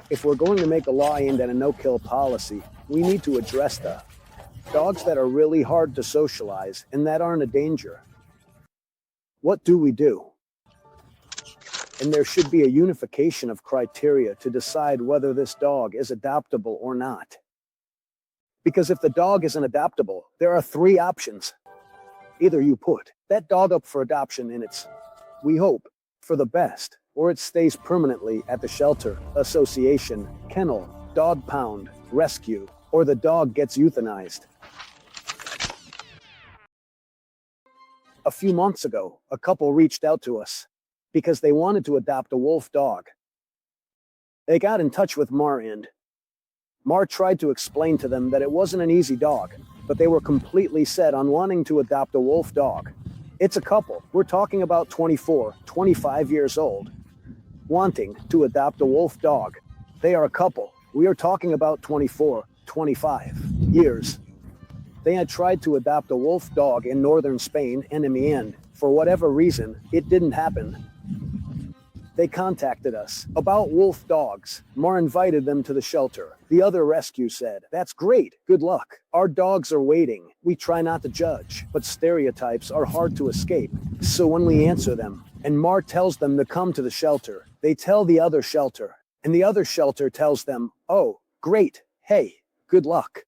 If we're going to make a law aimed at a no-kill policy, we need to address the dogs that are really hard to socialize and that aren't a danger. What do we do? And there should be a unification of criteria to decide whether this dog is adoptable or not. Because if the dog isn't adoptable, there are three options. Either you put that dog up for adoption and it's, we hope, for the best, or it stays permanently at the shelter, association, kennel, dog pound, rescue, or the dog gets euthanized. A few months ago, a couple reached out to us because they wanted to adopt a wolf dog. They got in touch with Mar and Mar tried to explain to them that it wasn't an easy dog, but they were completely set on wanting to adopt a wolf dog. It's a couple. We're talking about 24, 25 years old, wanting to adopt a wolf dog. They are a couple. We are talking about 24, 25 years. They had tried to adopt a wolf dog in northern Spain, and in the end, for whatever reason, it didn't happen. They contacted us about wolf dogs. Mar invited them to the shelter. The other rescue said, "That's great, good luck. Our dogs are waiting. We try not to judge, but stereotypes are hard to escape. So when we answer them, and Mar tells them to come to the shelter, they tell the other shelter, and the other shelter tells them, oh, great, hey, good luck."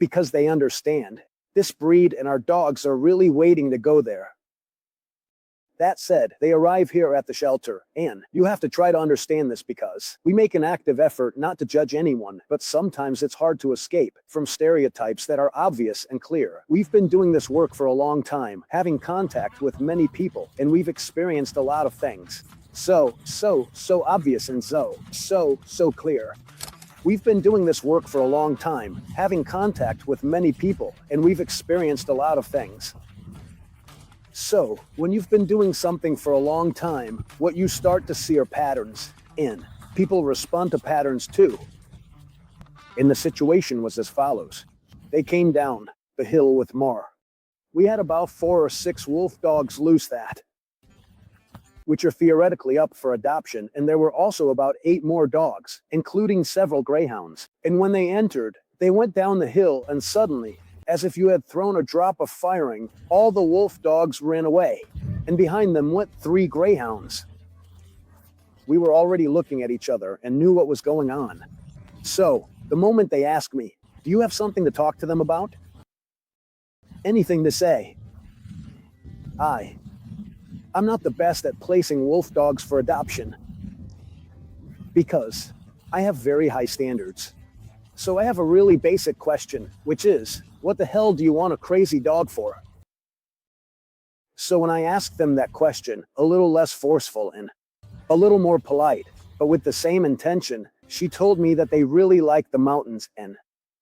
Because they understand. This breed and our dogs are really waiting to go there. That said, they arrive here at the shelter, and you have to try to understand this because we make an active effort not to judge anyone, but sometimes it's hard to escape from stereotypes that are obvious and clear. We've been doing this work for a long time, having contact with many people, and we've experienced a lot of things. So obvious and so clear. We've been doing this work for a long time, having contact with many people, and we've experienced a lot of things. So, when you've been doing something for a long time, what you start to see are patterns, and people respond to patterns too. And the situation was as follows. They came down the hill with Mar. We had about 4 or 6 wolf dogs loose which are theoretically up for adoption, and there were also about 8 more dogs, including several greyhounds. And when they entered, they went down the hill and suddenly, as if you had thrown a drop of firing, all the wolf dogs ran away, and behind them went 3 greyhounds. We were already looking at each other and knew what was going on. So, the moment they asked me, "Do you have something to talk to them about?" Anything to say. I'm not the best at placing wolf dogs for adoption because I have very high standards. So I have a really basic question, which is, what the hell do you want a crazy dog for? So when I asked them that question, a little less forceful and a little more polite, but with the same intention, she told me that they really liked the mountains and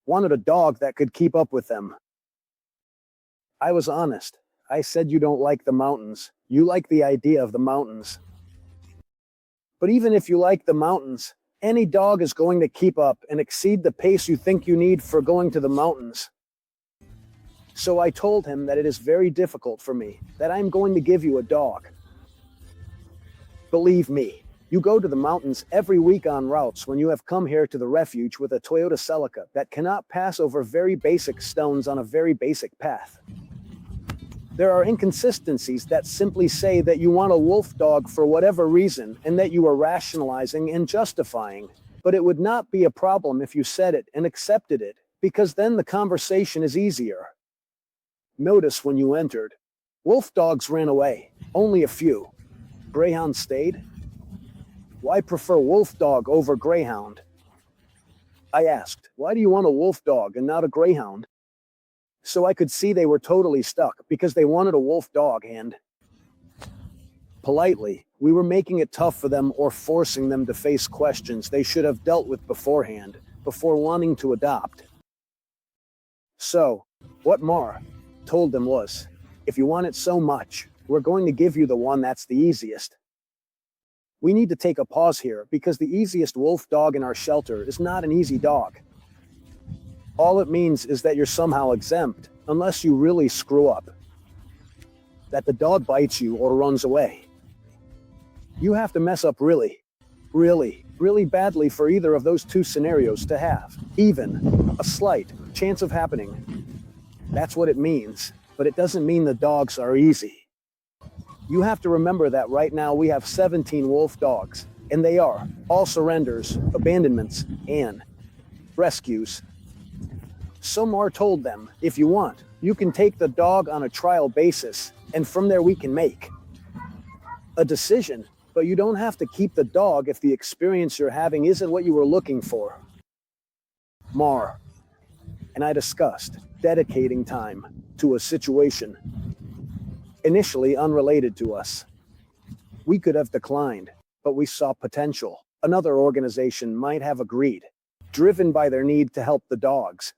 wanted a dog that could keep up with them. I was honest. I said, you don't like the mountains. You like the idea of the mountains. But even if you like the mountains, any dog is going to keep up and exceed the pace you think you need for going to the mountains. So I told him that it is very difficult for me, that I'm going to give you a dog. Believe me, you go to the mountains every week on routes when you have come here to the refuge with a Toyota Celica that cannot pass over very basic stones on a very basic path. There are inconsistencies that simply say that you want a wolf dog for whatever reason and that you are rationalizing and justifying, but it would not be a problem if you said it and accepted it, because then the conversation is easier. Notice when you entered, wolf dogs ran away, only a few. Greyhound stayed? Why prefer wolf dog over greyhound? I asked, why do you want a wolf dog and not a greyhound? So I could see they were totally stuck because they wanted a wolf dog and politely, we were making it tough for them or forcing them to face questions they should have dealt with beforehand, before wanting to adopt. So, what Mar told them was, if you want it so much, we're going to give you the one that's the easiest. We need to take a pause here because the easiest wolf dog in our shelter is not an easy dog. All it means is that you're somehow exempt, unless you really screw up. That the dog bites you or runs away. You have to mess up really really badly for either of those two scenarios to have even a slight chance of happening. That's what it means, but it doesn't mean the dogs are easy. You have to remember that right now we have 17 wolf dogs, and they are all surrenders, abandonments, and rescues. So Mar told them, if you want, you can take the dog on a trial basis, and from there we can make a decision, but you don't have to keep the dog if the experience you're having isn't what you were looking for. Mar and I discussed dedicating time to a situation initially unrelated to us. We could have declined, but we saw potential. Another organization might have agreed, driven by their need to help the dogs,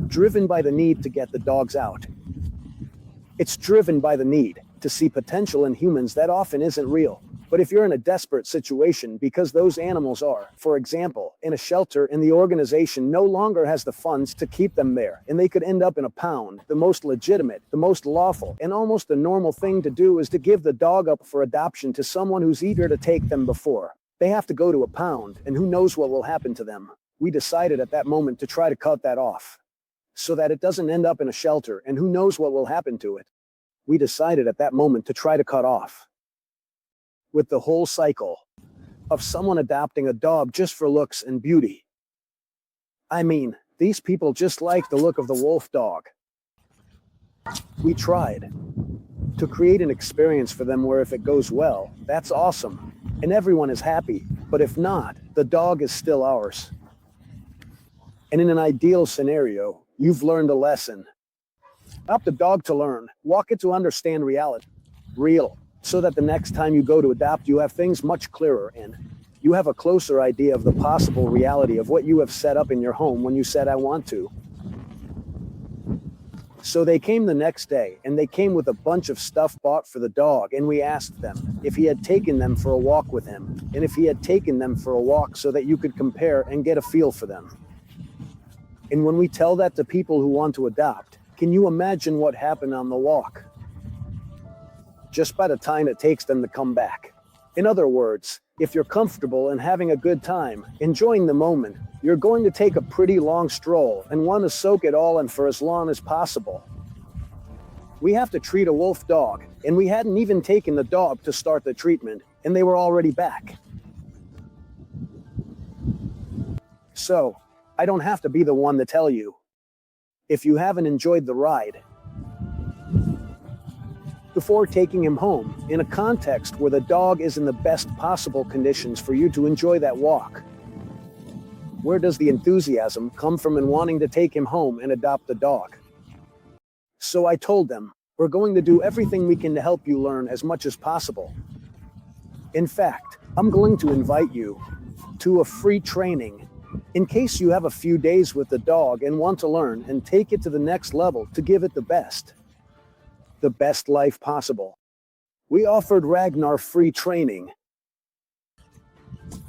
driven by the need to get the dogs out. It's driven by the need to see potential in humans that often isn't real. But if you're in a desperate situation because those animals are, for example, in a shelter and the organization no longer has the funds to keep them there, and they could end up in a pound, the most legitimate, the most lawful, and almost the normal thing to do is to give the dog up for adoption to someone who's eager to take them before they have to go to a pound, and who knows what will happen to them. We decided at that moment to try to cut that off so that it doesn't end up in a shelter, and who knows what will happen to it. We decided at that moment to try to cut off with the whole cycle of someone adopting a dog just for looks and beauty. I mean, these people just like the look of the wolf dog. We tried to create an experience for them where if it goes well, that's awesome, and everyone is happy, but if not, the dog is still ours. And in an ideal scenario, you've learned a lesson. Adopt the dog to learn, walk it to understand reality. Real. So that the next time you go to adopt, you have things much clearer and you have a closer idea of the possible reality of what you have set up in your home when you said, I want to. So they came the next day, and they came with a bunch of stuff bought for the dog, and we asked them if he had taken them for a walk with him, and if he had taken them for a walk so that you could compare and get a feel for them. And when we tell that to people who want to adopt, can you imagine what happened on the walk? Just by the time it takes them to come back. In other words, if you're comfortable and having a good time, enjoying the moment, you're going to take a pretty long stroll and want to soak it all in for as long as possible. We have to treat a wolf dog, and we hadn't even taken the dog to start the treatment, and they were already back. So, I don't have to be the one to tell you. If you haven't enjoyed the ride, before taking him home, in a context where the dog is in the best possible conditions for you to enjoy that walk, where does the enthusiasm come from in wanting to take him home and adopt the dog? So I told them, we're going to do everything we can to help you learn as much as possible. In fact, I'm going to invite you to a free training in case you have a few days with the dog and want to learn and take it to the next level to give it the best life possible. We offered Ragnar free training.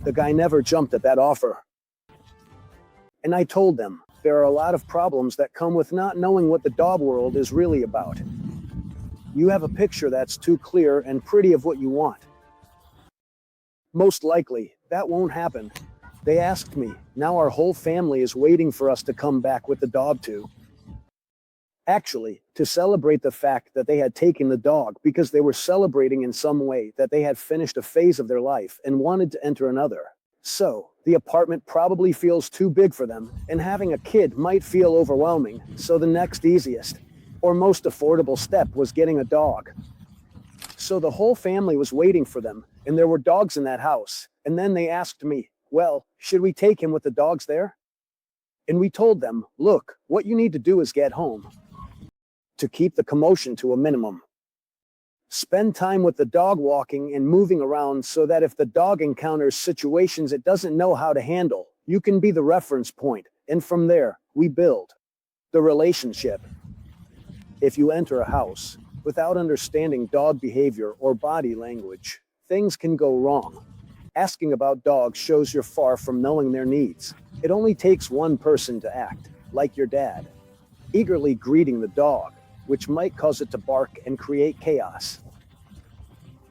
The guy never jumped at that offer. And I told them, there are a lot of problems that come with not knowing what the dog world is really about. You have a picture that's too clear and pretty of what you want. Most likely, that won't happen. They asked me, now our whole family is waiting for us to come back with the dog too. Actually, to celebrate the fact that they had taken the dog because they were celebrating in some way that they had finished a phase of their life and wanted to enter another. So, the apartment probably feels too big for them, and having a kid might feel overwhelming, so the next easiest, or most affordable step was getting a dog. So the whole family was waiting for them, and there were dogs in that house, and then they asked me, well, should we take him with the dogs there? And we told them, look, what you need to do is get home. To keep the commotion to a minimum. Spend time with the dog walking and moving around so that if the dog encounters situations it doesn't know how to handle, you can be the reference point, and from there, we build the relationship. If you enter a house without understanding dog behavior or body language, things can go wrong. Asking about dogs shows you're far from knowing their needs. It only takes one person to act, like your dad, eagerly greeting the dog, which might cause it to bark and create chaos.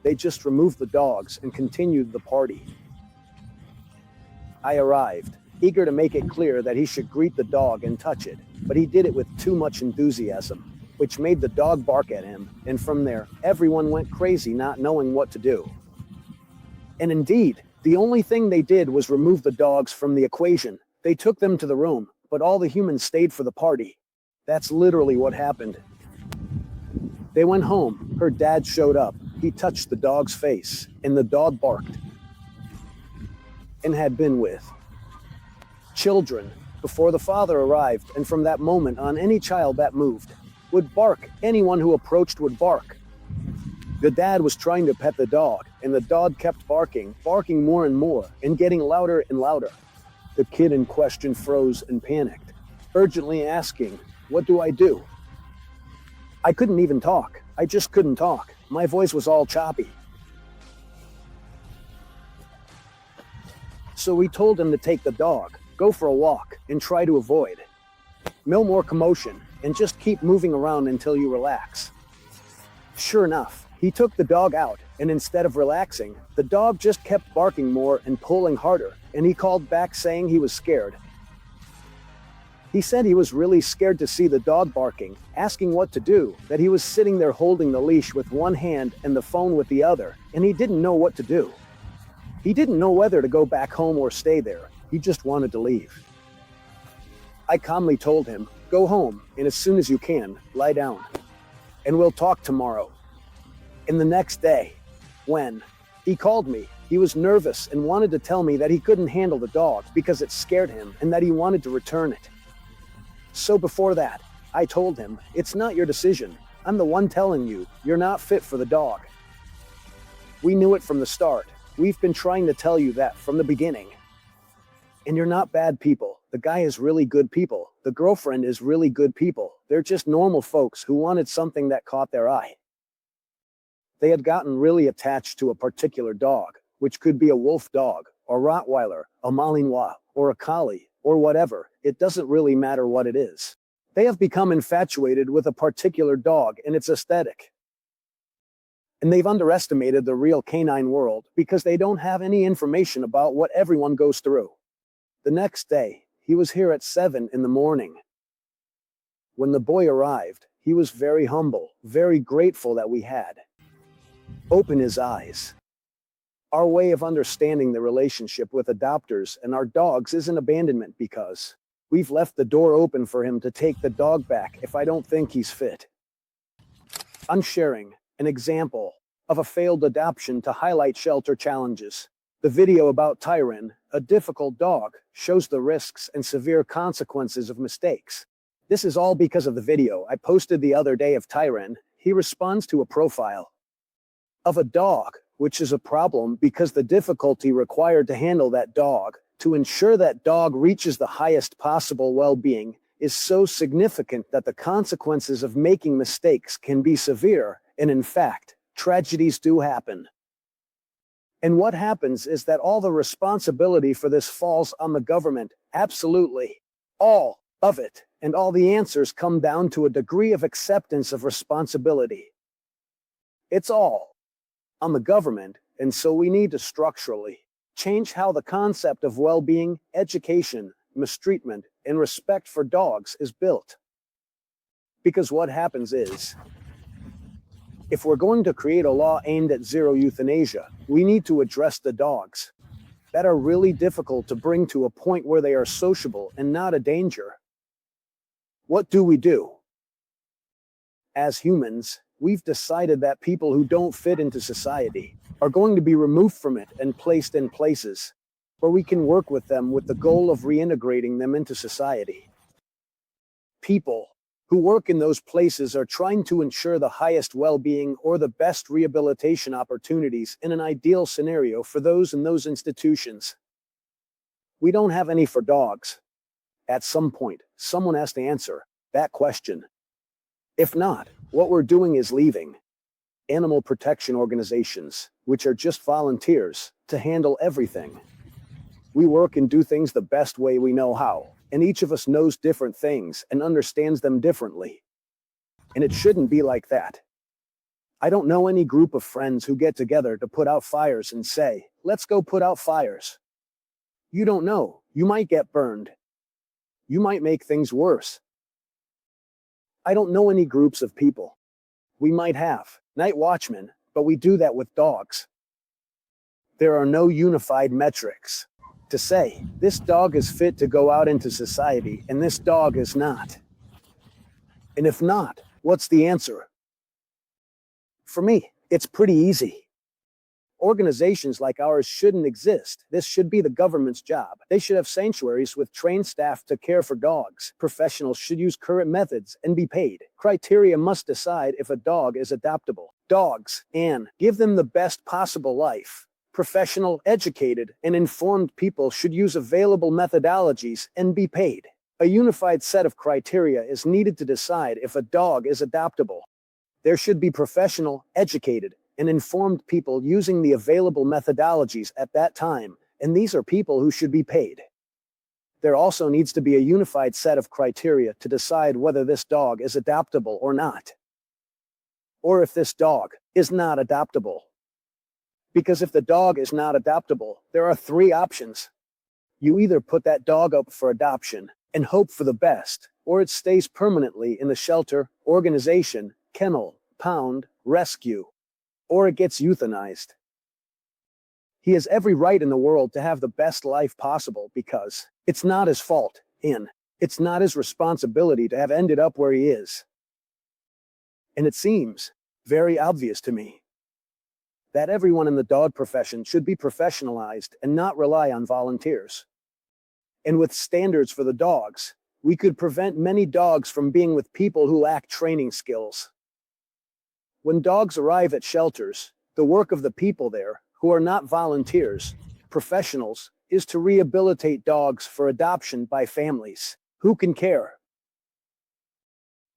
They just removed the dogs and continued the party. I arrived, eager to make it clear that he should greet the dog and touch it, but he did it with too much enthusiasm, which made the dog bark at him, and from there, everyone went crazy not knowing what to do. And indeed, the only thing they did was remove the dogs from the equation. They took them to the room, but all the humans stayed for the party. That's literally what happened. They went home. Her dad showed up. He touched the dog's face, and the dog barked. And had been with children before the father arrived, and from that moment on, any child that moved would bark. Anyone who approached would bark. The dad was trying to pet the dog, and the dog kept barking more and more, and getting louder and louder. The kid in question froze and panicked, urgently asking, "What do I do?" I couldn't even talk. I just couldn't talk. My voice was all choppy. So we told him to take the dog, go for a walk, and try to avoid no more commotion, and just keep moving around until you relax. Sure enough, he took the dog out, and instead of relaxing, the dog just kept barking more and pulling harder, and he called back saying he was scared. He said he was really scared to see the dog barking, asking what to do, that he was sitting there holding the leash with one hand and the phone with the other, and he didn't know what to do. He didn't know whether to go back home or stay there. He just wanted to leave. I calmly told him, "Go home, and as soon as you can, lie down. And we'll talk tomorrow." And the next day, when he called me, he was nervous and wanted to tell me that he couldn't handle the dog because it scared him and that he wanted to return it. So before that, I told him, "It's not your decision. I'm the one telling you, you're not fit for the dog. We knew it from the start. We've been trying to tell you that from the beginning. And you're not bad people. The guy is really good people. The girlfriend is really good people. They're just normal folks who wanted something that caught their eye." They had gotten really attached to a particular dog, which could be a wolf dog, a Rottweiler, a Malinois, or a Collie, or whatever. It doesn't really matter what it is. They have become infatuated with a particular dog and its aesthetic. And they've underestimated the real canine world because they don't have any information about what everyone goes through. The next day, he was here at 7 in the morning. When the boy arrived, he was very humble, very grateful that we had opened his eyes. Our way of understanding the relationship with adopters and our dogs isn't abandonment because we've left the door open for him to take the dog back if I don't think he's fit. I'm sharing an example of a failed adoption to highlight shelter challenges. The video about Tyron, a difficult dog, shows the risks and severe consequences of mistakes. This is all because of the video I posted the other day of Tyron. He responds to a profile of a dog, which is a problem because the difficulty required to handle that dog, to ensure that dog reaches the highest possible well-being, is so significant that the consequences of making mistakes can be severe, and in fact, tragedies do happen. And what happens is that all the responsibility for this falls on the government, absolutely, all of it, and all the answers come down to a degree of acceptance of responsibility. It's all on the government, and so we need to structurally change how the concept of well-being, education, mistreatment, and respect for dogs is built. Because what happens is, if we're going to create a law aimed at zero euthanasia, we need to address the dogs that are really difficult to bring to a point where they are sociable and not a danger. What do we do? As humans, we've decided that people who don't fit into society are going to be removed from it and placed in places where we can work with them with the goal of reintegrating them into society. People who work in those places are trying to ensure the highest well-being or the best rehabilitation opportunities in an ideal scenario for those in those institutions. We don't have any for dogs. At some point, someone has to answer that question. If not, what we're doing is leaving animal protection organizations, which are just volunteers, to handle everything. We work and do things the best way we know how, and each of us knows different things and understands them differently. And it shouldn't be like that. I don't know any group of friends who get together to put out fires and say, let's go put out fires. You don't know. You might get burned. You might make things worse. I don't know any groups of people. We might have night watchmen, but we do that with dogs. There are no unified metrics to say, this dog is fit to go out into society and this dog is not. And if not, what's the answer? For me, it's pretty easy. Organizations like ours shouldn't exist. This should be the government's job. They should have sanctuaries with trained staff to care for dogs. Professionals should use current methods and be paid. Criteria must decide if a dog is adoptable. Dogs, and give them the best possible life. Professional, educated, and informed people should use available methodologies and be paid. A unified set of criteria is needed to decide if a dog is adoptable. There should be professional, educated, and informed people using the available methodologies at that time, and these are people who should be paid. There also needs to be a unified set of criteria to decide whether this dog is adoptable or not. Or if this dog is not adoptable. Because if the dog is not adoptable, there are 3 options. You either put that dog up for adoption and hope for the best, or it stays permanently in the shelter, organization, kennel, pound, rescue, or it gets euthanized. He has every right in the world to have the best life possible because it's not his fault, and it's not his responsibility to have ended up where he is. And it seems very obvious to me that everyone in the dog profession should be professionalized and not rely on volunteers. And with standards for the dogs, we could prevent many dogs from being with people who lack training skills. When dogs arrive at shelters, the work of the people there, who are not volunteers, professionals, is to rehabilitate dogs for adoption by families who can care.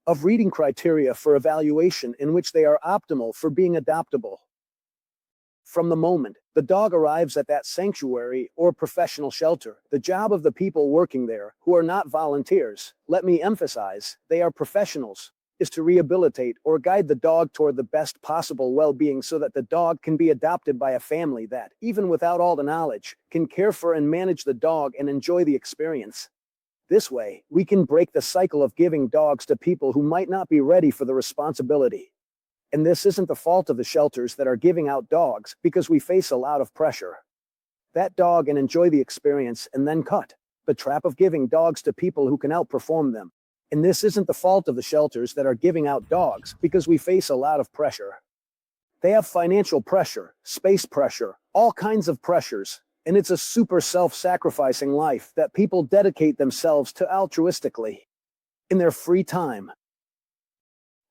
Of reading criteria for evaluation in which they are optimal for being adoptable. From the moment the dog arrives at that sanctuary or professional shelter, the job of the people working there, who are not volunteers, let me emphasize, they are professionals, is to rehabilitate or guide the dog toward the best possible well-being so that the dog can be adopted by a family that, even without all the knowledge, can care for and manage the dog and enjoy the experience. This way, we can break the cycle of giving dogs to people who might not be ready for the responsibility. And this isn't the fault of the shelters that are giving out dogs, because we face a lot of pressure. That dog and enjoy the experience and then cut the trap of giving dogs to people who can outperform them. And this isn't the fault of the shelters that are giving out dogs, because we face a lot of pressure. They have financial pressure, space pressure, all kinds of pressures, and it's a super self-sacrificing life that people dedicate themselves to altruistically in their free time.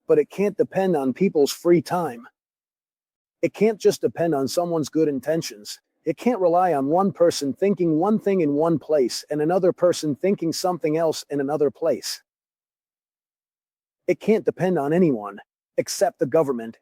But it can't depend on people's free time. It can't just depend on someone's good intentions. It can't rely on one person thinking one thing in one place and another person thinking something else in another place. It can't depend on anyone except the government